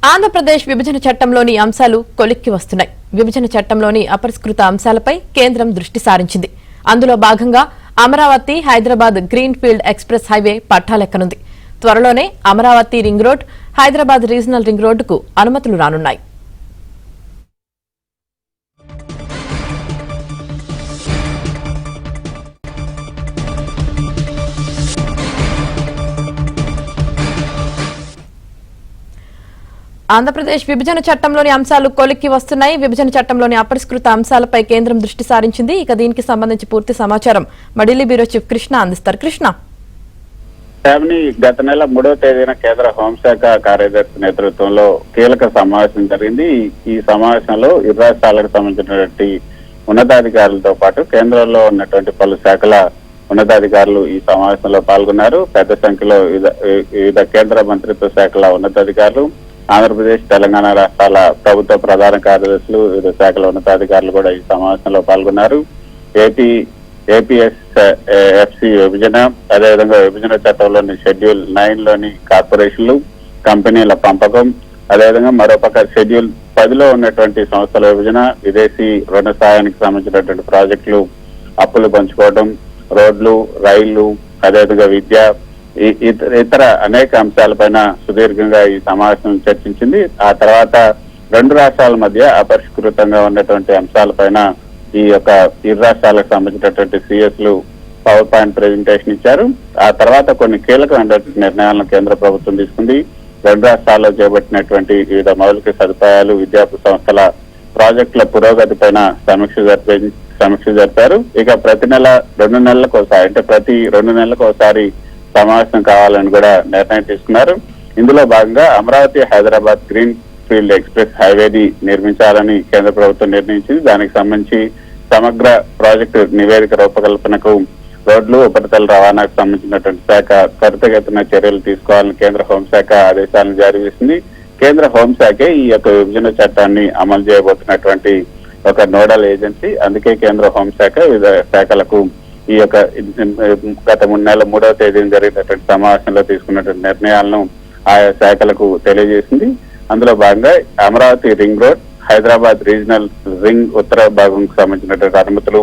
ఆంధ్రప్రదేశ్ విభజన చట్టంలోని అంశాలు కొలిక్కి వస్తున్నాయి. విభజన చట్టంలోని అపరిష్కృత అంశాలపై కేంద్రం దృష్టి సారించింది. అందులో భాగంగా Amaravati Hyderabad green field express highway పట్టాలెక్కనుంది. త్వరలోనే Amaravati ring road, Hyderabad regional ring రోడ్డుకు అనుమతులు రానున్నాయి. ఆంధ్రప్రదేశ్ విభజన చట్టంలోని అంశాలు కొలిక్కి వస్తున్నాయి. విభజన చట్టంలోని అపరిష్కృత అంశాలపై కేంద్రం దృష్టి సారించింది. ఇక దీనికి సంబంధించి పూర్తి సమాచారం మడిలీ బ్యూరో చీఫ్ కృష్ణ అందిస్తారు. కృష్ణ, గత నెల 3వ తేదీన కేంద్ర హోంశాఖ కార్యదర్శి నేతృత్వంలో కీలక సమావేశం జరిగింది. ఈ సమావేశంలో ఇరు రాష్ట్రాలకు సంబంధించినటువంటి ఉన్నతాధికారులతో పాటు కేంద్రంలో ఉన్నటువంటి పలు శాఖల ఉన్నతాధికారులు ఈ సమావేశంలో పాల్గొన్నారు. పెద్ద సంఖ్యలో వివిధ కేంద్ర మంత్రిత్వ శాఖల ఉన్నతాధికారులు, ఆంధ్రప్రదేశ్, తెలంగాణ రాష్ట్రాల ప్రభుత్వ ప్రధాన కార్యదర్శులు, వివిధ శాఖల ఉన్నతాధికారులు కూడా ఈ సమావేశంలో పాల్గొన్నారు. ఏపీఎస్ఎఫ్సి విభజన, అదేవిధంగా విభజన చట్టంలోని షెడ్యూల్ 9లోని కార్పొరేషన్లు, కంపెనీల పంపకం, అదేవిధంగా మరోపక్క షెడ్యూల్ 10లో ఉన్నటువంటి సంస్థల విభజన, విదేశీ రుణ సాయానికి సంబంధించినటువంటి ప్రాజెక్టులు, అప్పులు పంచుకోవడం, రోడ్లు, రైళ్లు, అదేవిధంగా విద్య, ఇతర అనేక అంశాలపైన సుదీర్ఘంగా ఈ సమావేశం చర్చించింది. ఆ తర్వాత రెండు రాష్ట్రాల మధ్య అపరిష్కృతంగా ఉన్నటువంటి అంశాలపైన ఈ యొక్క ఇరు రాష్ట్రాలకు సంబంధించినటువంటి సిఎస్లు పవర్ పాయింట్ ప్రెజెంటేషన్ ఇచ్చారు. ఆ తర్వాత కొన్ని కీలకమైనటువంటి నిర్ణయాలను కేంద్ర ప్రభుత్వం తీసుకుంది. రెండు రాష్ట్రాల్లో చేపట్టినటువంటి వివిధ మౌలిక సదుపాయాలు, విద్యార్థి సంస్థల ప్రాజెక్టుల పురోగతి పైన సమీక్ష జరిపారు. ఇక ప్రతి 2 నెలలకు ఒకసారి, అంటే ప్రతి 2 నెలలకు ఒకసారి సమావేశం కావాలని కూడా నిర్ణయం తీసుకున్నారు. ఇందులో భాగంగా Amaravati Hyderabad green field express హైవేని నిర్మించాలని కేంద్ర ప్రభుత్వం నిర్ణయించింది. దానికి సంబంధించి సమగ్ర ప్రాజెక్టు నివేదిక రూపకల్పనకు రోడ్లు, ఉపరితల రవాణాకు సంబంధించినటువంటి శాఖ త్వరితగతిన చర్యలు తీసుకోవాలని కేంద్ర హోంశాఖ ఆదేశాలను జారీ చేసింది. కేంద్ర హోంశాఖే ఈ యొక్క విభజన చట్టాన్ని అమలు చేయబోతున్నటువంటి ఒక నోడల్ ఏజెన్సీ. అందుకే కేంద్ర హోంశాఖ వివిధ శాఖలకు ఈ యొక్క గత 3వ తేదీన జరిగినటువంటి సమావేశంలో తీసుకున్నటువంటి నిర్ణయాలను ఆయా శాఖలకు తెలియజేసింది. అందులో భాగంగా Amaravati ring road, Hyderabad regional ring ఉత్తర భాగంకు సంబంధించినటువంటి అనుమతులు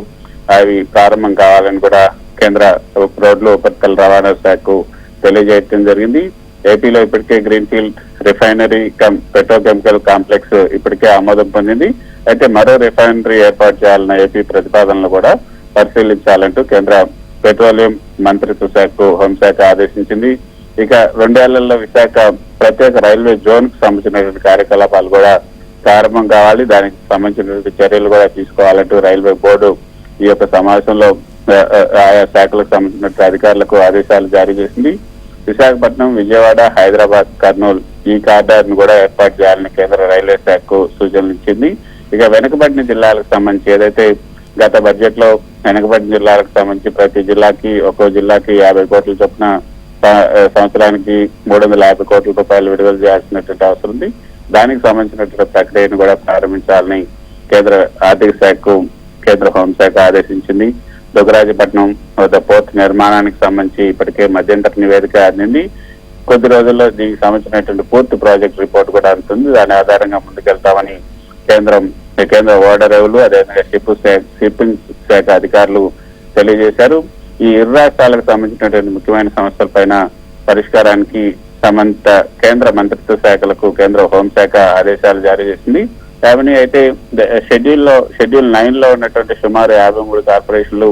అవి ప్రారంభం కావాలని కూడా కేంద్ర రోడ్లు, ఉపరితల రవాణా శాఖకు తెలియజేయడం జరిగింది. ఏపీలో ఇప్పటికే green field refinery petrochemical complex ఇప్పటికే ఆమోదం పొందింది. అయితే మరో రిఫైనరీ ఏర్పాటు చేయాలన్న ఏపీ ప్రతిపాదనలు కూడా పరిశీలించాలంటూ కేంద్ర పెట్రోలియం మంత్రిత్వ శాఖకు హోంశాఖ ఆదేశించింది. ఇక 2 ఏళ్లలో విశాఖ ప్రత్యేక రైల్వే జోన్ కు సంబంధించినటువంటి కార్యకలాపాలు కూడా ప్రారంభం కావాలి, దానికి సంబంధించినటువంటి చర్యలు కూడా తీసుకోవాలంటూ రైల్వే బోర్డు ఈ యొక్క సమావేశంలో ఆయా శాఖలకు సంబంధించిన అధికారులకు ఆదేశాలు జారీ చేసింది. విశాఖపట్నం, విజయవాడ, హైదరాబాద్, కర్నూలు ఈ కారిడార్ ను కూడా ఏర్పాటు చేయాలని కేంద్ర రైల్వే శాఖకు సూచనలు ఇచ్చింది. ఇక వెనుకబడిన జిల్లాలకు సంబంధించి ఏదైతే గత బడ్జెట్ లో వెనుకబడిన జిల్లాలకు సంబంధించి ప్రతి జిల్లాకి, ఒక్కో జిల్లాకి 50 కోట్ల చొప్పున సంవత్సరానికి 350 కోట్ల రూపాయలు విడుదల చేయాల్సినటువంటి అవసరం ఉంది. దానికి సంబంధించినటువంటి ప్రక్రియను కూడా ప్రారంభించాలని కేంద్ర ఆర్థిక శాఖకు కేంద్ర హోంశాఖ ఆదేశించింది. దుగ్గరాజపట్నం వద్ద పోర్ట్ నిర్మాణానికి సంబంధించి ఇప్పటికే మధ్యంతర నివేదిక అందింది. కొద్ది రోజుల్లో దీనికి సంబంధించినటువంటి పూర్తి ప్రాజెక్ట్ రిపోర్ట్ కూడా అందుతుంది. దాని ఆధారంగా ముందుకెళ్తామని కేంద్ర ఓడరేవులు, అదేవిధంగా షిప్పింగ్ శాఖ అధికారులు తెలియజేశారు. ఈ ఇరు రాష్ట్రాలకు సంబంధించినటువంటి ముఖ్యమైన సమస్యలపైన పరిష్కారానికి సంబంధిత కేంద్ర మంత్రిత్వ శాఖలకు కేంద్ర హోంశాఖ ఆదేశాలు జారీ చేసింది. అయితే షెడ్యూల్ 9లో ఉన్నటువంటి సుమారు 53 కార్పొరేషన్లు,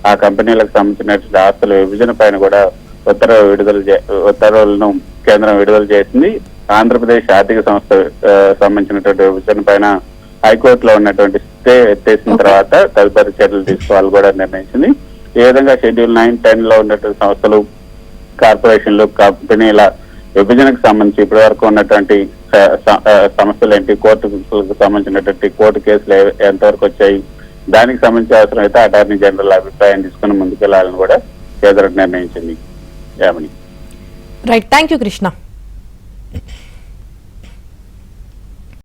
ఆ కంపెనీలకు సంబంధించినటువంటి ఆస్తుల విభజన పైన కూడా ఉత్తర్వులను కేంద్రం విడుదల చేసింది. ఆంధ్రప్రదేశ్ ఆర్థిక సంస్థ సంబంధించినటువంటి విభజన పైన హైకోర్టులో ఉన్నటువంటి స్టే ఎత్తేసిన తర్వాత తదుపరి చర్యలు తీసుకోవాలని కూడా నిర్ణయించింది. ఈ విధంగా షెడ్యూల్ 9, 10లో ఉన్నటువంటి సంస్థలు, కార్పొరేషన్లు, కంపెనీల విభజనకు సంబంధించి ఇప్పటి వరకు ఉన్నటువంటి సమస్యలు ఏంటి, కోర్టుకు సంబంధించినటువంటి కోర్టు కేసులు ఎంతవరకు వచ్చాయి, దానికి సంబంధించి అవసరం అయితే అటార్నీ జనరల్ అభిప్రాయం తీసుకుని ముందుకెళ్లాలని కూడా కేంద్రం నిర్ణయించింది. Right, thank you Krishna.